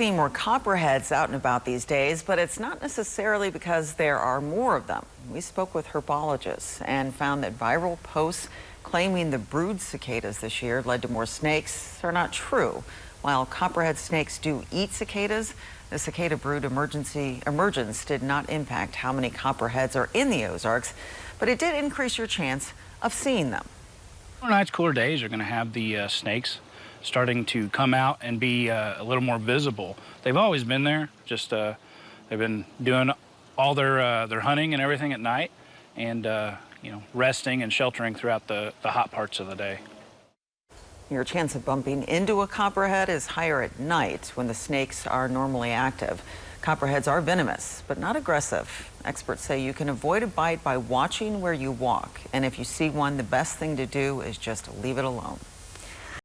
Seeing more copperheads out and about these days, but it's not necessarily because there are more of them. We spoke with herbologists and found that viral posts claiming the brood cicadas this year led to more snakes are not true. While copperhead snakes do eat cicadas, the cicada brood emergence did not impact how many copperheads are in the Ozarks, but it did increase your chance of seeing them. Nights, cooler days are going to have the snakes starting to come out and be a little more visible. They've always been there, just they've been doing all their hunting and everything at night, and resting and sheltering throughout the hot parts of the day. Your chance of bumping into a copperhead is higher at night when the snakes are normally active. Copperheads are venomous, but not aggressive. Experts say you can avoid a bite by watching where you walk, and if you see one, the best thing to do is just leave it alone.